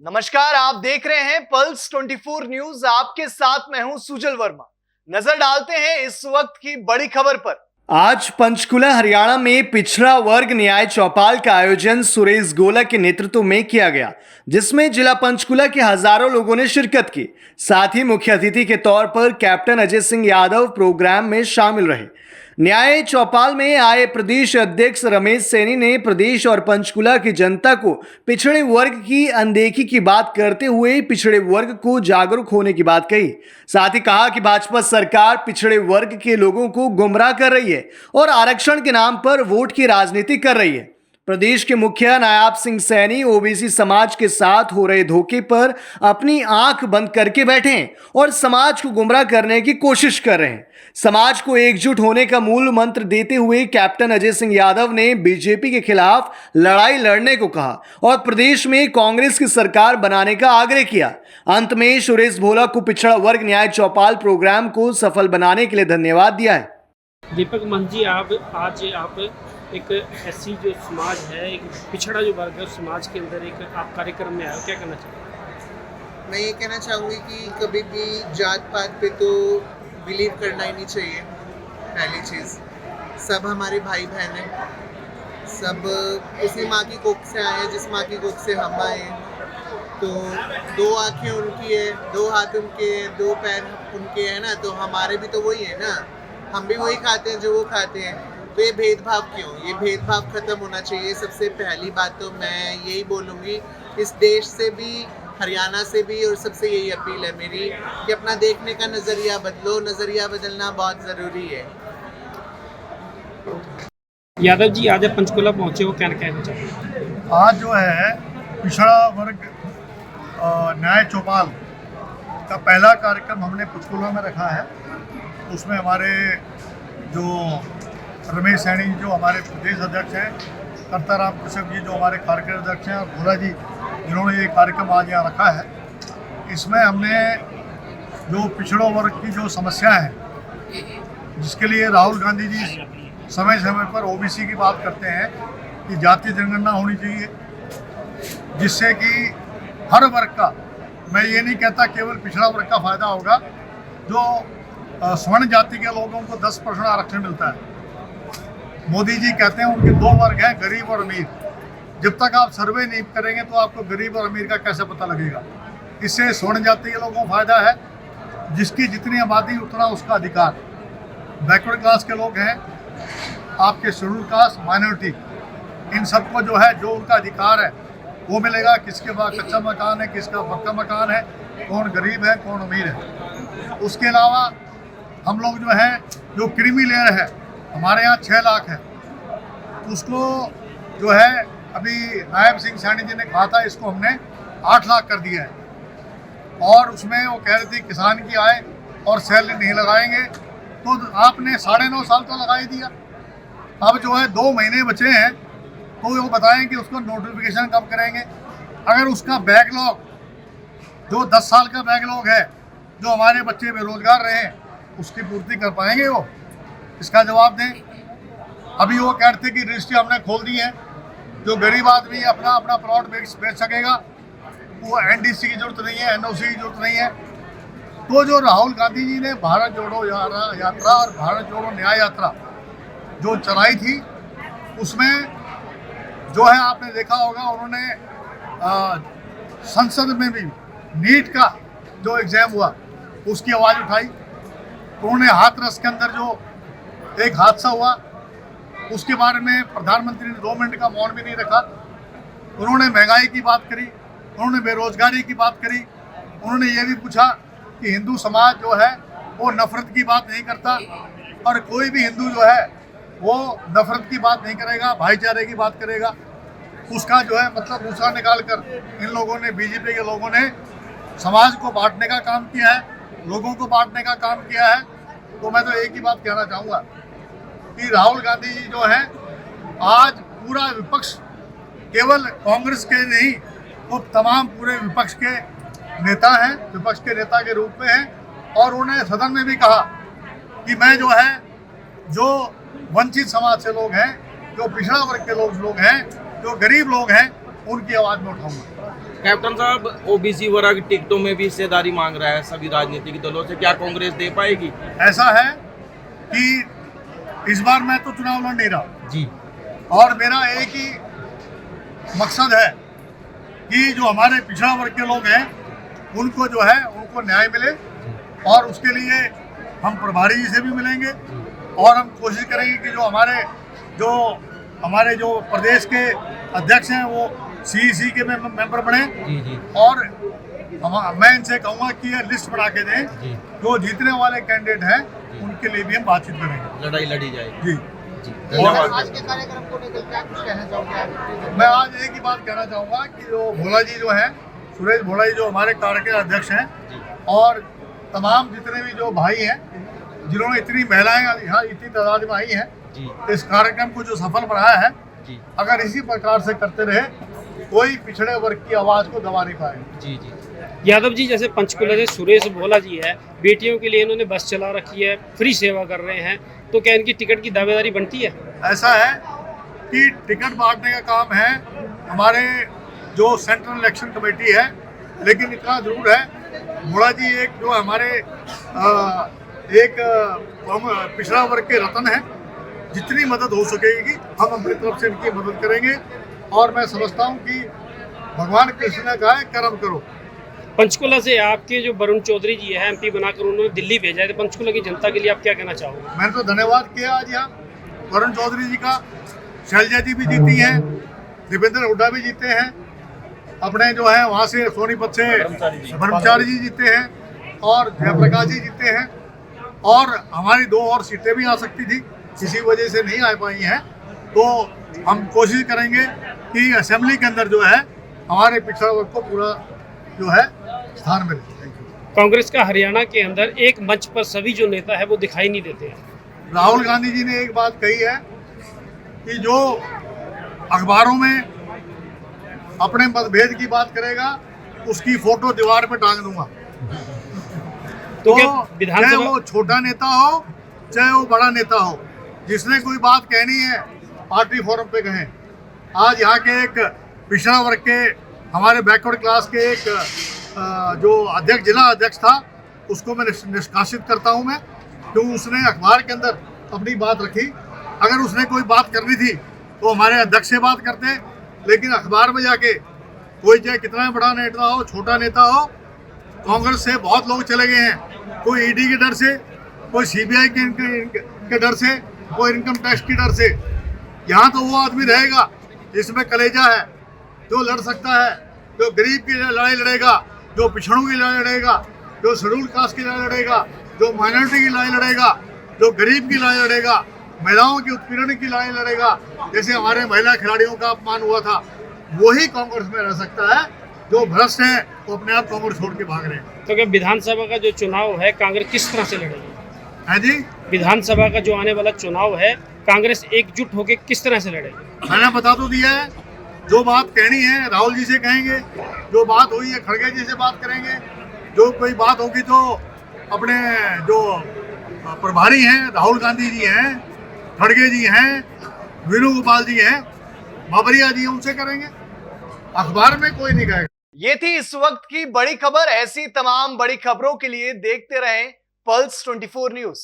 नमस्कार, आप देख रहे हैं पल्स 24 न्यूज। आपके साथ मैं हूं सुजल वर्मा। नजर डालते हैं इस वक्त की बड़ी खबर पर। आज पंचकुला हरियाणा में पिछड़ा वर्ग न्याय चौपाल का आयोजन सुरेश गोला के नेतृत्व में किया गया, जिसमें जिला पंचकुला के हजारों लोगों ने शिरकत की। साथ ही मुख्य अतिथि के तौर पर कैप्टन अजय सिंह यादव प्रोग्राम में शामिल रहे। न्याय चौपाल में आए प्रदेश अध्यक्ष रमेश सैनी ने प्रदेश और पंचकुला की जनता को पिछड़े वर्ग की अनदेखी की बात करते हुए पिछड़े वर्ग को जागरूक होने की बात कही। साथ ही कहा कि भाजपा सरकार पिछड़े वर्ग के लोगों को गुमराह कर रही है और आरक्षण के नाम पर वोट की राजनीति कर रही है। प्रदेश के मुखिया नायाब सिंह सैनी ओबीसी समाज के साथ हो रहे धोखे पर अपनी आंख बंद करके बैठे हैं और समाज को गुमराह करने की कोशिश कर रहे हैं। समाज को एकजुट होने का मूल मंत्र देते हुए कैप्टन अजय सिंह यादव ने बीजेपी के खिलाफ लड़ाई लड़ने को कहा और प्रदेश में कांग्रेस की सरकार बनाने का आग्रह किया। अंत में सुरेश भोला को पिछड़ा वर्ग न्याय चौपाल प्रोग्राम को सफल बनाने के लिए धन्यवाद दिया है। दीपक महंत जी, आप एक ऐसी जो समाज है, एक पिछड़ा जो वर्ग है, समाज के अंदर एक आप कार्यक्रम में आए, क्या कहना चाहेंगे? मैं ये कहना चाहूँगी कि कभी भी जात पात पे तो बिलीव करना ही नहीं चाहिए। पहली चीज़, सब हमारे भाई बहन हैं, सब उसी माँ की कोख से आए हैं जिस माँ की कोख से हम आए हैं। तो दो आँखें उनकी है, दो हाथ उनके हैं, दो पैर उनके हैं ना, तो हमारे भी तो वही है ना, हम भी वही खाते हैं जो वो खाते हैं। तो ये भेदभाव क्यों? ये भेदभाव खत्म होना चाहिए। सबसे पहली बात तो मैं यही बोलूँगी, इस देश से भी, हरियाणा से भी, और सबसे यही अपील है मेरी कि अपना देखने का नज़रिया बदलो। नज़रिया बदलना बहुत ज़रूरी है। यादव जी, आज आप पंचकुला पहुँचे हो, क्या कहना चाहेंगे? आज जो है पिछड़ा वर्ग न्याय चौपाल का पहला कार्यक्रम हमने पंचकुला में रखा है। उसमें हमारे जो रमेश सैनी जो हमारे प्रदेश अध्यक्ष हैं, कर्ताराम कश्यप जी जो हमारे कार्यक्रम अध्यक्ष हैं, और भोला जी जिन्होंने ये कार्यक्रम आज यहाँ रखा है। इसमें हमने जो पिछड़ों वर्ग की जो समस्या है, जिसके लिए राहुल गांधी जी समय समय पर ओबीसी की बात करते हैं कि जातीय जनगणना होनी चाहिए, जिससे कि हर वर्ग का, मैं ये नहीं कहता केवल पिछड़ा वर्ग का फ़ायदा होगा, जो स्वर्ण जाति के लोगों को 10% आरक्षण मिलता है। मोदी जी कहते हैं उनके दो वर्ग हैं, गरीब और अमीर। जब तक आप सर्वे नहीं करेंगे तो आपको गरीब और अमीर का कैसे पता लगेगा? इससे स्वर्ण जाति के लोगों को फायदा है, जिसकी जितनी आबादी उतना उसका अधिकार। बैकवर्ड क्लास के लोग हैं, आपके शेड्यूल कास्ट, माइनॉरिटी, इन सबको जो है जो उनका अधिकार है वो मिलेगा। किसके पास कच्चा मकान है, किसका पक्का मकान है, कौन गरीब है, कौन अमीर है। उसके अलावा हम लोग जो है, जो क्रीमी लेयर है, हमारे यहाँ 6 लाख है, उसको जो है अभी नायब सिंह सैनी जी ने कहा था, इसको हमने 8 लाख कर दिया है। और उसमें वो कह रहे थे किसान की आय और सैलरी नहीं लगाएंगे, तो आपने 9.5 साल तो लगा ही दिया। अब जो है 2 महीने बचे हैं, तो वो बताएं कि उसको नोटिफिकेशन कब करेंगे। अगर उसका बैकलॉग जो 10 साल का बैकलॉग है, जो हमारे बच्चे बेरोजगार रहे, उसकी पूर्ति कर पाएंगे वो? इसका जवाब दें। अभी वो कहते कि रजिस्ट्री हमने खोल दी है, जो गरीब आदमी अपना अपना प्लॉट बेच सकेगा, वो एनडीसी की जरूरत नहीं है, एनओसी की जरूरत नहीं है। तो जो राहुल गांधी जी ने भारत जोड़ो यात्रा और भारत जोड़ो न्याय यात्रा जो चलाई थी, उसमें जो है आपने देखा होगा, उन्होंने संसद में भी नीट का जो एग्जाम हुआ उसकी आवाज़ उठाई। उन्होंने हाथरस के अंदर जो एक हादसा हुआ उसके बारे में प्रधानमंत्री ने 2 मिनट का मौन भी नहीं रखा। उन्होंने महंगाई की बात करी, उन्होंने बेरोजगारी की बात करी, उन्होंने ये भी पूछा कि हिंदू समाज जो है वो नफरत की बात नहीं करता, और कोई भी हिंदू जो है वो नफरत की बात नहीं करेगा, भाईचारे की बात करेगा। उसका जो है मतलब दूसरा निकाल कर इन लोगों ने, बीजेपी के लोगों ने समाज को बांटने का काम किया है, लोगों को बांटने का काम किया है। तो मैं तो एक ही बात कहना चाहूँगा कि राहुल गांधी जी जो है, आज पूरा विपक्ष, केवल कांग्रेस के नहीं, वो तमाम पूरे विपक्ष के नेता हैं, विपक्ष के नेता के रूप में हैं। और उन्होंने सदन में भी कहा कि मैं जो है, जो वंचित समाज से लोग हैं, जो पिछड़ा वर्ग के लोग हैं, जो गरीब लोग हैं, उनकी आवाज़ में उठाऊंगा। कैप्टन साहब, ओबीसी वर्ग टिकटों में भी हिस्सेदारी मांग रहा है सभी राजनीतिक दलों से, क्या कांग्रेस दे पाएगी? ऐसा है कि इस बार मैं तो चुनाव लड़ नहीं रहा जी और मेरा एक ही मकसद है कि जो हमारे पिछड़ा वर्ग के लोग हैं उनको जो है उनको न्याय मिले और उसके लिए हम प्रभारी जी से भी मिलेंगे और हम कोशिश करेंगे कि हमारे जो प्रदेश के अध्यक्ष हैं वो सीईसी के मेंबर बने जी जी और मैं इनसे कहूँगा कि ये लिस्ट बना के दें जी जो जीतने वाले कैंडिडेट हैं उनके लिए भी हम बातचीत करेंगे। लड़ाई लड़ी जाएगी। जी जी आज धन्यवाद। के कार्यक्रम को लेकर क्या कुछ कहना चाहोगे आप? मैं आज एक ही बात कहना चाहूँगा कि जो भोला जी जो हैं, सुरेश भोला जी जो हमारे कार्यक्रम अध्यक्ष हैं और तमाम जितने भी जो भाई हैं जिन्होंने इतनी महिलाएं यहाँ इतनी तादाद में आई हैं जी इस कार्यक्रम को जो सफल बनाया है, जी अगर इसी प्रकार से करते रहे कोई पिछड़े वर्ग की आवाज़ को दबा नहीं पाएगा। जी जी यादव जी, जैसे पंचकुला से सुरेश भोला जी है, बेटियों के लिए इन्होंने बस चला रखी है, फ्री सेवा कर रहे हैं, तो क्या इनकी टिकट की दावेदारी बनती है? ऐसा है कि टिकट बांटने का काम है हमारे जो सेंट्रल इलेक्शन कमेटी है, लेकिन इतना जरूर है भोला जी एक जो हमारे पिछड़ा वर्ग के रतन है, जितनी मदद हो सकेगी हम अपनी तरफ से इनकी मदद करेंगे और मैं समझता हूँ कि भगवान कृष्ण ने कहा है कर्म करो। पंचकुला से आपके जो वरुण चौधरी जी है, एमपी बनाकर उन्होंने दिल्ली भेजा है, तो पंचकुला की जनता के लिए आप क्या कहना चाहोगे? मैंने तो धन्यवाद किया आज यहाँ वरुण चौधरी जी का। शैलजा जी भी जीती हैं, दीपेंद्र हुड्डा भी जीते हैं, अपने जो है वहाँ से सोनीपत से ब्रह्मचारी जी जीते हैं और जयप्रकाश जी जीते हैं और हमारी 2 और सीटें भी आ सकती थी, किसी वजह से नहीं आ पाई हैं। तो हम कोशिश करेंगे कि असेंबली के अंदर जो है हमारे पिछड़ा वर्ग को पूरा जो है स्थान मिले। कांग्रेस का हरियाणा के अंदर एक मंच पर सभी जो नेता है वो दिखाई नहीं देते हैं। राहुल गांधी जी ने एक बात कही है कि जो अखबारों में अपने मतभेद की बात करेगा उसकी फोटो दीवार पे टांग दूंगा। तो क्या चाहे विधानसभा वो छोटा नेता हो चाहे वो बड़ा नेता हो, जिसने कोई बात कहनी है पार्टी फोरम पे कहें। आज यहाँ के एक पिछड़ा वर्ग के हमारे बैकवर्ड क्लास के एक जो अध्यक्ष जिला अध्यक्ष था उसको मैं निष्कासित करता हूँ मैं, क्योंकि उसने अखबार के अंदर अपनी बात रखी। अगर उसने कोई बात करनी थी तो हमारे अध्यक्ष से बात करते, लेकिन अखबार में जाके कोई चाहे कितना बड़ा नेता हो छोटा नेता हो, कांग्रेस से बहुत लोग चले गए हैं, कोई ईडी के डर से, कोई सीबीआई के डर से, कोई इनकम टैक्स के डर से। यहाँ तो वो आदमी रहेगा जिसमें कलेजा है, जो लड़ सकता है, जो गरीब की लड़ाई लड़ेगा, जो पिछड़ों की लड़ाई लड़ेगा, जो शेड्यूल कास्ट की लड़ाई लड़ेगा, जो माइनॉरिटी की लड़ाई लड़ेगा, जो गरीब की लड़ाई लड़ेगा, महिलाओं की उत्पीड़न की लड़ाई लड़ेगा। जैसे हमारे महिला खिलाड़ियों का अपमान हुआ था, वही कांग्रेस में रह सकता है। जो भ्रष्ट है वो अपने आप कांग्रेस छोड़ के भाग रहे हैं। तो क्या विधानसभा का जो चुनाव है कांग्रेस किस तरह से लड़ेगी? है जी, विधानसभा का जो आने वाला चुनाव है कांग्रेस एकजुट होकर किस तरह से लड़ेगी? मैंने बता तो दिया है, जो बात कहनी है राहुल जी से कहेंगे, जो बात हुई है खड़गे जी से बात करेंगे, जो कोई बात होगी तो अपने जो प्रभारी हैं राहुल गांधी जी हैं, खड़गे जी हैं, वेणुगोपाल जी हैं, बाबरिया जी हैं, उनसे करेंगे। अखबार में कोई नहीं कहेगा। ये थी इस वक्त की बड़ी खबर। ऐसी तमाम बड़ी खबरों के लिए देखते रहें पल्स 24 न्यूज।